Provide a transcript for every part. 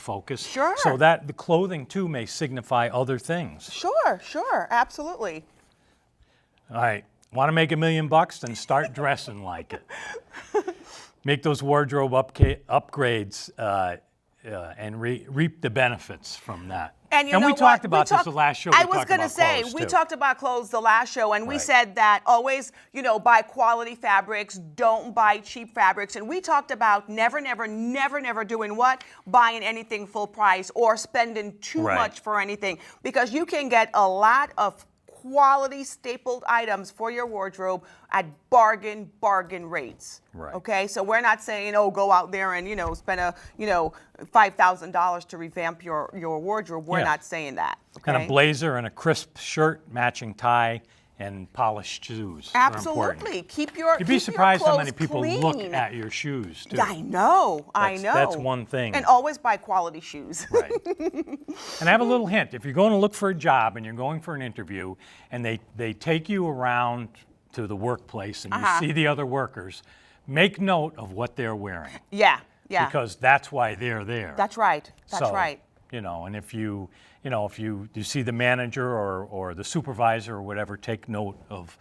focus. Sure. So that the clothing too may signify other things. Sure, absolutely. All right, want to make $1 million bucks? Then start dressing like it. Make those wardrobe upgrades and reap the benefits from that. And you know we what? talked about this the last show. I was going to say, we talked about clothes the last show, and we said that always, buy quality fabrics, don't buy cheap fabrics. And we talked about never doing what? Buying anything full price or spending too much for anything. Because you can get a lot of quality stapled items for your wardrobe at bargain rates. Right. Okay, so we're not saying, go out there and spend $5,000 to revamp your wardrobe. We're not saying that. Okay? And a blazer and a crisp shirt, matching tie, and polished shoes. Absolutely. You'd be surprised how many people clean. look at your shoes too. I know. That's one thing. And always buy quality shoes. Right. And I have a little hint. If you're going to look for a job and you're going for an interview and they take you around to the workplace and you see the other workers, make note of what they're wearing. Yeah. Because that's why they're there. That's right. That's right. And if you see the manager or the supervisor or whatever, take note of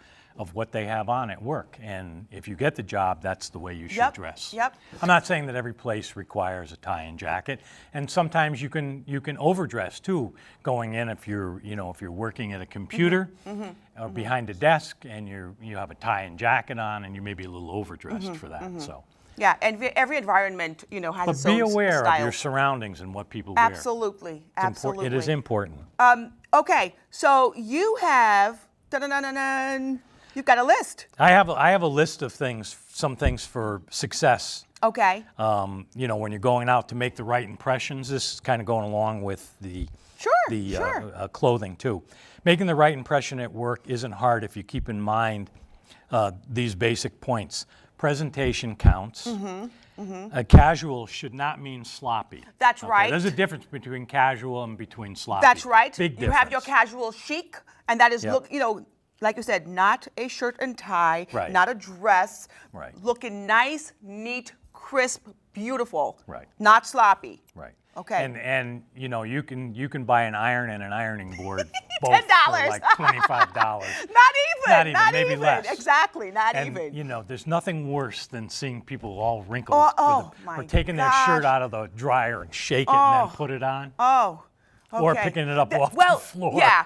what they have on at work. And if you get the job, that's the way you should dress. Yep. I'm not saying that every place requires a tie and jacket, and sometimes you can overdress too. Going in if you're working at a computer or behind a desk and you have a tie and jacket on and you may be a little overdressed for that. So. Yeah, and every environment, has its own But be aware style. of your surroundings and what people wear. Absolutely. It is important. Okay, so you have, you've got a list. I have a list of things, some things for success. Okay. When you're going out to make the right impressions, this is kind of going along with the clothing too. Making the right impression at work isn't hard if you keep in mind these basic points. Presentation counts. Casual should not mean sloppy. That's right. There's a difference between casual and between sloppy. That's right. Big difference. You have your casual chic, and that is like you said, not a shirt and tie, not a dress. Right. Looking nice, neat, crisp, beautiful. Right. Not sloppy. Right. Okay. And you can buy an iron and an ironing board both $10. for like $25. Not even. Maybe less. Exactly. Not and, even. There's nothing worse than seeing people all wrinkled my or taking their shirt out of the dryer and shake it and then put it on. Oh. Okay. Or picking it up off the floor. Yeah,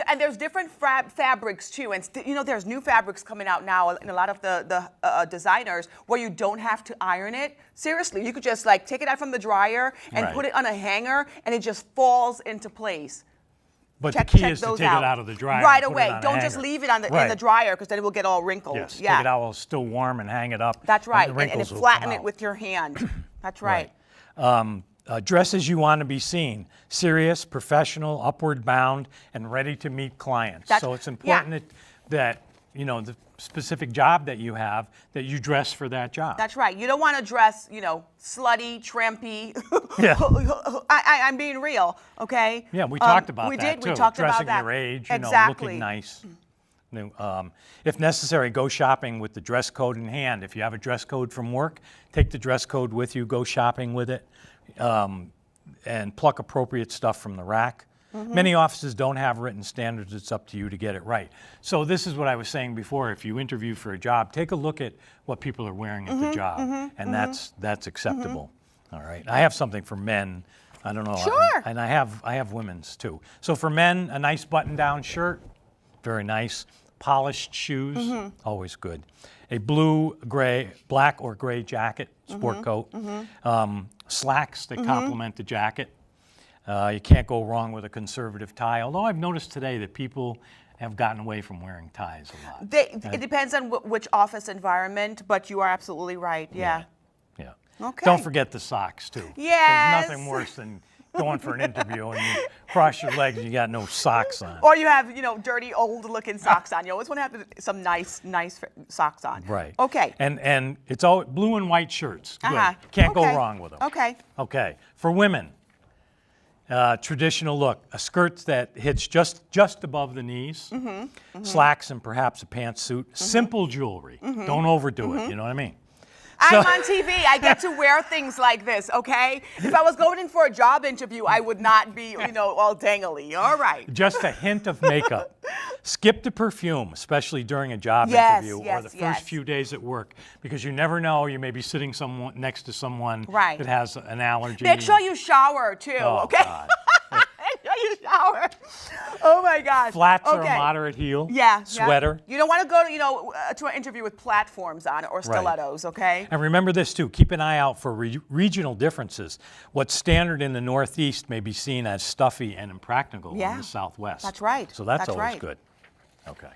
and there's different fabrics too, and there's new fabrics coming out now in a lot of the designers where you don't have to iron it. Seriously, you could just take it out from the dryer and put it on a hanger, and it just falls into place. But the key is to take it out of the dryer right and put away. it on Don't a just hanger. leave it in the dryer because then it will get all wrinkled. Yes, yeah. take it out while it's still warm and hang it up. That's right, and flatten it with your hand. That's right. Dress as you want to be seen. Serious, professional, upward bound, and ready to meet clients. So it's important that the specific job that you have, that you dress for that job. That's right. You don't want to dress, slutty, trampy. Yeah. I'm being real, okay? Yeah, we talked about that did. too. We talked Dressing about that. your age, exactly. looking nice. If necessary, go shopping with the dress code in hand. If you have a dress code from work, take the dress code with you, go shopping with it, and pluck appropriate stuff from the rack. Many offices don't have written standards. It's up to you to get it right. So this is what I was saying before. If you interview for a job, take a look at what people are wearing at the job, and that's acceptable. All right. I have something for men. I don't know. Sure. And I have women's too. So for men, a nice button-down shirt, very nice. Polished shoes, always good. A black or gray jacket, sport coat. Slacks that complement the jacket. You can't go wrong with a conservative tie, although I've noticed today that people have gotten away from wearing ties a lot. It depends on which office environment, but you are absolutely right, yeah. Okay. Don't forget the socks, too. Yes. There's nothing worse than going for an interview and you cross your legs and you got no socks on. Or you have, dirty, old-looking socks on. You always want to have some nice socks on. Right. Okay. And it's all blue and white shirts. Good. Can't go wrong with them. Okay. Okay. For women, traditional look, a skirt that hits just above the knees, slacks and perhaps a pantsuit, simple jewelry. Don't overdo it, you know what I mean? I'm on TV. I get to wear things like this, okay? If I was going in for a job interview, I would not be, all dangly. All right. Just a hint of makeup. Skip the perfume, especially during a job Yes, interview or yes, the first yes. few days at work, because you never know. You may be sitting next to someone Right. that has an allergy. Make sure you shower too, Oh, okay? God. Make sure you shower. Oh my gosh. Flats or a Okay. moderate heel. Yeah. Sweater. You don't want to go to, to an interview with platforms on or stilettos, okay? And remember this too, keep an eye out for regional differences. What's standard in the Northeast may be seen as stuffy and impractical in Yeah. the Southwest. That's right. So that's That's always right. good. Okay.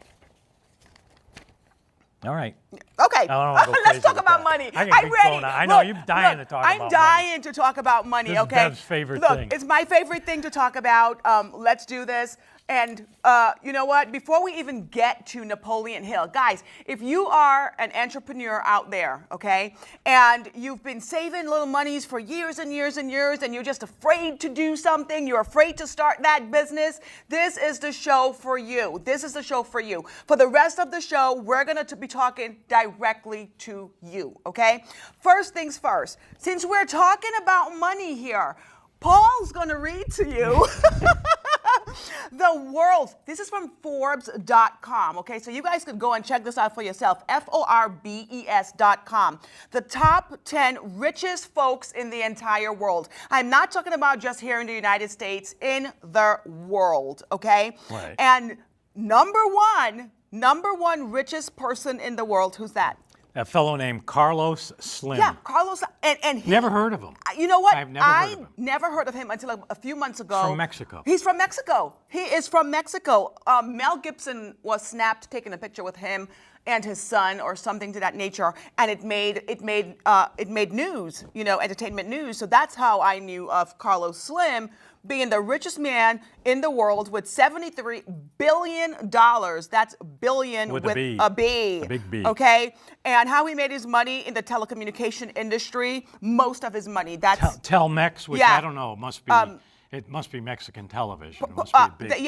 All right. Okay, don't wanna go let's crazy talk with about that. money. I can I'm keep ready. going on. I know, you're dying to talk about I'm money. dying to talk about money, This is okay? Bev's favorite Look, thing. it's my favorite thing to talk about. Let's do this. And you know what? Before we even get to Napoleon Hill, guys, if you are an entrepreneur out there, okay, and you've been saving little monies for years and years and years, and you're just afraid to do something, you're afraid to start that business, this is the show for you. This is the show for you. For the rest of the show, we're going to be talking directly to you, okay? First things first, since we're talking about money here, Paul's going to read to you the world. This is from Forbes.com, okay? So you guys could go and check this out for yourself. Forbes.com. The top 10 richest folks in the entire world. I'm not talking about just here in the United States, in the world, okay? Right. And number one richest person in the world, who's that? A fellow named Carlos Slim. Yeah, Carlos, and he, Never heard of him. You know what? I've never heard of him. never heard of him until a few months ago. From Mexico. He's from Mexico. He is from Mexico. Mel Gibson was snapped taking a picture with him and his son, or something to that nature, and it made news, entertainment news. So that's how I knew of Carlos Slim being the richest man in the world with $73 billion. That's billion With with a B. a B. A big B. Okay? And how he made his money in the telecommunication industry, most of his money. That's Telmex, which Yeah. I don't know, it must be Mexican television. It must be big.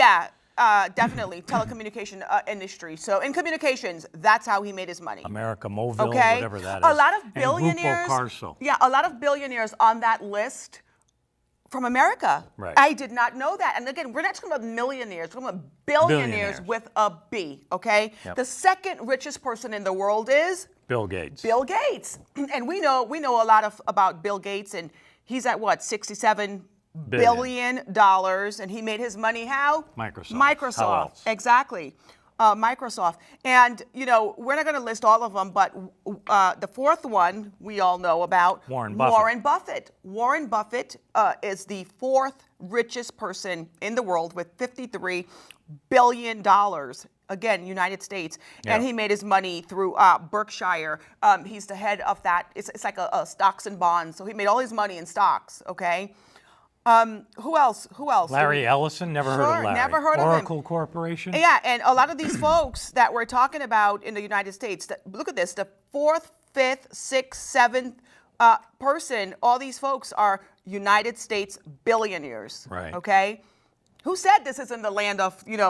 definitely telecommunication industry. So in communications, that's how he made his money. America Mobile, Okay? whatever that is. A lot of And billionaires. Grupo Carso. Yeah, a lot of billionaires on that list from America. Right. I did not know that. And again, we're not talking about millionaires, we're talking about billionaires with a B, okay? Yep. The second richest person in the world is Bill Gates. Bill Gates. And we know a lot about Bill Gates, and he's at what, $67 billion, and he made his money how? Microsoft. How else? Exactly. Microsoft. And, we're not going to list all of them, but the fourth one we all know about. Warren Buffett. Warren Buffett is the fourth richest person in the world with $53 billion. Again, United States. Yeah. And he made his money through Berkshire. He's the head of that. It's like a stocks and bonds. So he made all his money in stocks, okay? Who else? Larry Ellison, never heard of Sure, Larry. never heard of him. Oracle Corporation. Yeah, and a lot of these folks that we're talking about in the United States, look at this, the fourth, fifth, sixth, seventh person, all these folks are United States billionaires. Right. Okay? Who said this is in the land of paved in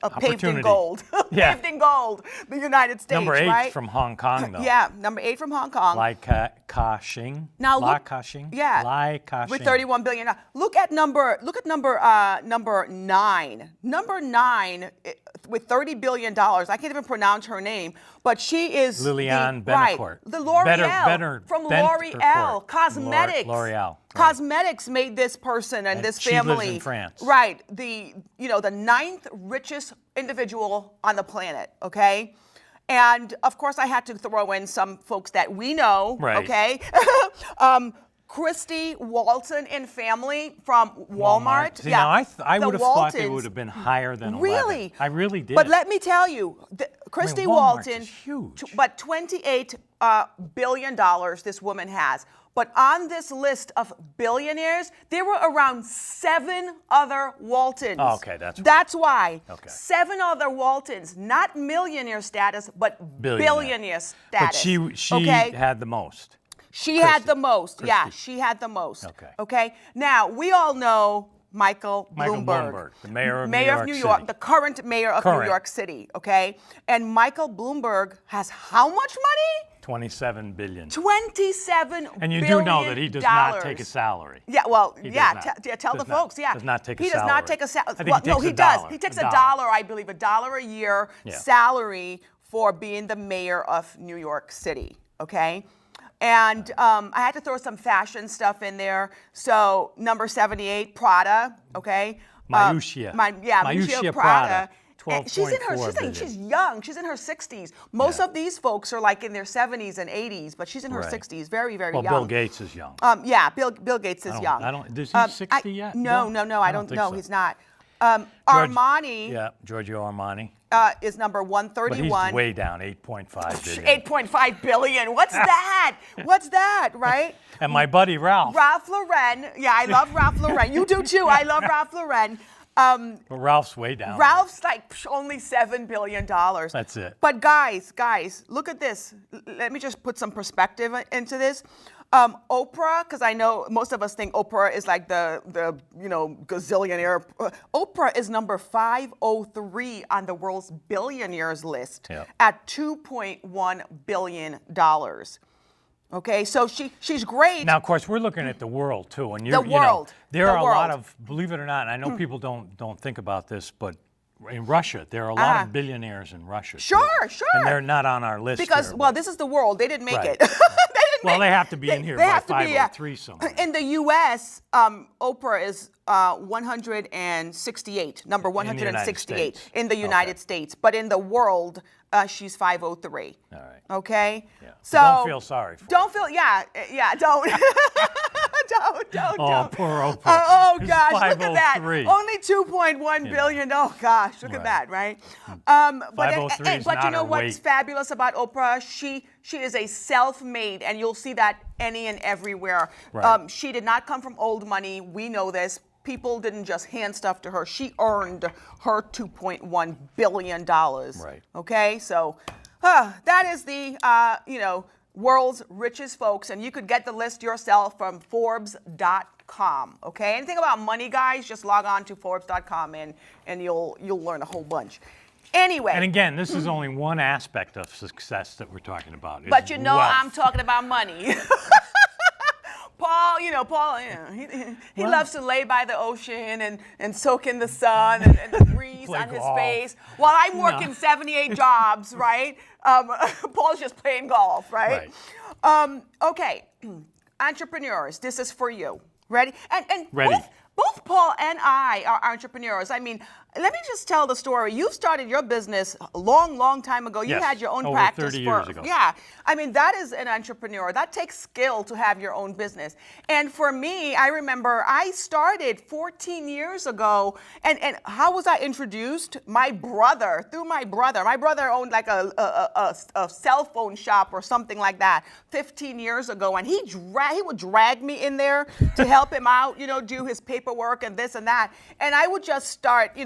Opportunity. gold? Yeah. Paved in gold, the United States, Number 8 right? from Hong Kong, though. Yeah, number 8 from Hong Kong. Lai Ka-shing. Now Lai look, Ka-shing. yeah, Lai Ka-shing. with $31 billion. Look at number 9. Number 9 with $30 billion. I can't even pronounce her name, but she is Liliane right, Betancourt. the L'Oreal from Betancourt. L'Oreal Cosmetics. L'Oreal. Right. Cosmetics made this person and this she lives family. in France. Right. The 9th richest individual on the planet. Okay. And of course, I had to throw in some folks that we know. Right. Okay. Christy Walton and family from Walmart. See, Yeah. now I The would have thought they Waltons. would have been higher than 11. Really? I really did. But let me tell you, Christy Walmart's Walton, is huge. but $28 billion this woman has. But on this list of billionaires, there were around 7 other Waltons. Oh, okay, that's why. That's why. Okay. 7 other Waltons, not millionaire status, but billionaire status. But she okay? had the most. She had the most. Christy. Yeah, she had the most. Okay. Okay. Now, we all know Michael Bloomberg, the mayor of New York, City. the current mayor of New York City, okay? And Michael Bloomberg has how much money? 27 billion. $27 And you do know that he does not take a salary. Yeah, well, He yeah, does not. tell the Does not. folks, yeah. Does not take a He does not salary. take a salary. I think Well, he no, takes he a does. dollar. He takes A $1, I believe, $1 a year Yeah. salary for being the mayor of New York City, okay? And I had to throw some fashion stuff in there. So number 78, Prada, okay? Mayushia. Mayushia Prada. And 12.4 billion. she's young. She's in her 60s. Most Yeah. of these folks are like in their 70s and 80s, but she's in her Right. 60s, very, very Well, young. Bill Gates is young. Yeah, Bill Gates is young. Is he 60 yet? No, Bill? I don't think know. so. He's not. George- Armani Yeah, Giorgio Armani. is number But 131. he's way down, 8.5 billion. 8.5 billion. What's that? What's that, right? And my buddy Ralph. Ralph Lauren. Yeah, I love Ralph Lauren. You do too. I love Ralph Lauren. But Ralph's way down. Ralph's like only $7 billion. That's it. But guys, look at this. Let me just put some perspective into this. Oprah, because I know most of us think Oprah is like the gazillionaire. Oprah is number 503 on the world's billionaires list at $2.1 billion. Okay, so she's great. Now, of course, we're looking at the world too, and The world. there The are a lot world. of, believe it or not, and I know people don't think about this, but in Russia, there are a lot of billionaires in Russia. too. Sure. And they're not on our list. Because, here, well, but- this is the world. They didn't make Right. it. Well, they have to be in here They by have to be, 503 somewhere. In the U.S., Oprah is 168, number 168 States. in the United States. But in the world, she's 503. All right. Okay? Yeah. So Don't feel sorry for Don't feel, yeah, don't. don't. Oh, poor Oprah. Oh It's gosh, look at that. 503. Only 2.1 billion. Oh gosh, look at Right. that, right? 503 is but you not know her what's weight. fabulous about Oprah? She is a self-made, and you'll see that any and everywhere. Right. She did not come from old money. We know this. People didn't just hand stuff to her. She earned her $2.1 billion. Right. Okay, so that is the world's richest folks, and you could get the list yourself from Forbes.com. Okay, anything about money, guys? Just log on to Forbes.com and you'll learn a whole bunch. Anyway. And again, this is only one aspect of success that we're talking about. But is wealth. I'm talking about money. Paul, he loves to lay by the ocean and soak in the sun and the breeze Play on his golf. face. While I'm working 78 jobs, right? Paul's just playing golf, right? Okay, entrepreneurs, this is for you. Ready? And Ready. Both Paul and I are entrepreneurs. I mean, let me just tell the story. You started your business a long time ago. You Yes, had your own over practice 30 years ago. Yeah. I mean, that is an entrepreneur. That takes skill to have your own business. And for me, I remember I started 14 years ago. And how was I introduced? Through my brother. My brother owned like a cell phone shop or something like that 15 years ago. And he would drag me in there to help him out, do his paperwork and this and that. And I would just start,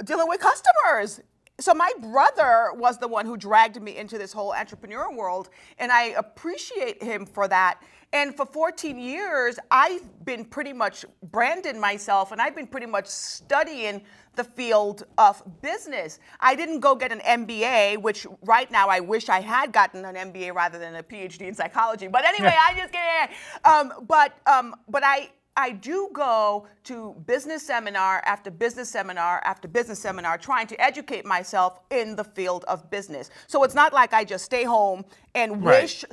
dealing with customers. So my brother was the one who dragged me into this whole entrepreneur world, and I appreciate him for that. And for 14 years, I've been pretty much branding myself, and I've been pretty much studying the field of business. I didn't go get an MBA, which right now I wish I had gotten an MBA rather than a PhD in psychology. But anyway, I just kidding. But I do go to business seminar after business seminar after business seminar trying to educate myself in the field of business. So it's not like I just stay home and wish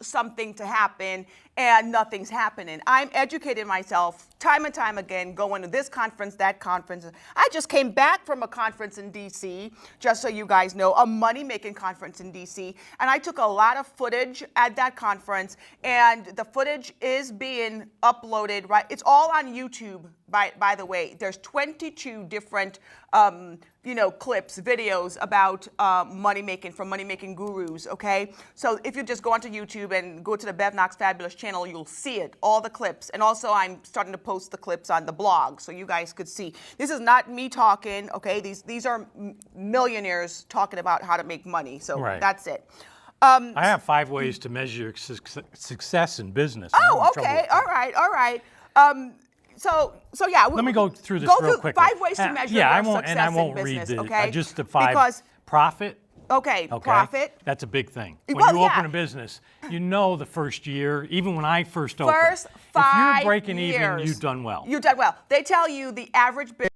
something to happen and nothing's happening. I'm educating myself time and time again, going to this conference, that conference. I just came back from a conference in DC, just so you guys know, a money-making conference in DC, and I took a lot of footage at that conference, and the footage is being uploaded, right? It's all on YouTube, by the way. There's 22 different clips, videos about money-making from money-making gurus, okay? So if you just go onto YouTube and go to the BevKnoxFabulous channel, you'll see it, all the clips. And also I'm starting to post the clips on the blog so you guys could see. This is not me talking, okay? These are millionaires talking about how to make money, so that's it. I have 5 ways to measure success in business. Oh, okay, all right. So yeah. Let me go through this real quick. 5 ways to measure success I won't in read business, okay? just the 5. Because profit, Okay, profit. That's a big thing. When Well, you yeah. open a business, you know the first year, even when I first opened, First if 5 you're breaking even, years, you've done well. You've done well. They tell you the average business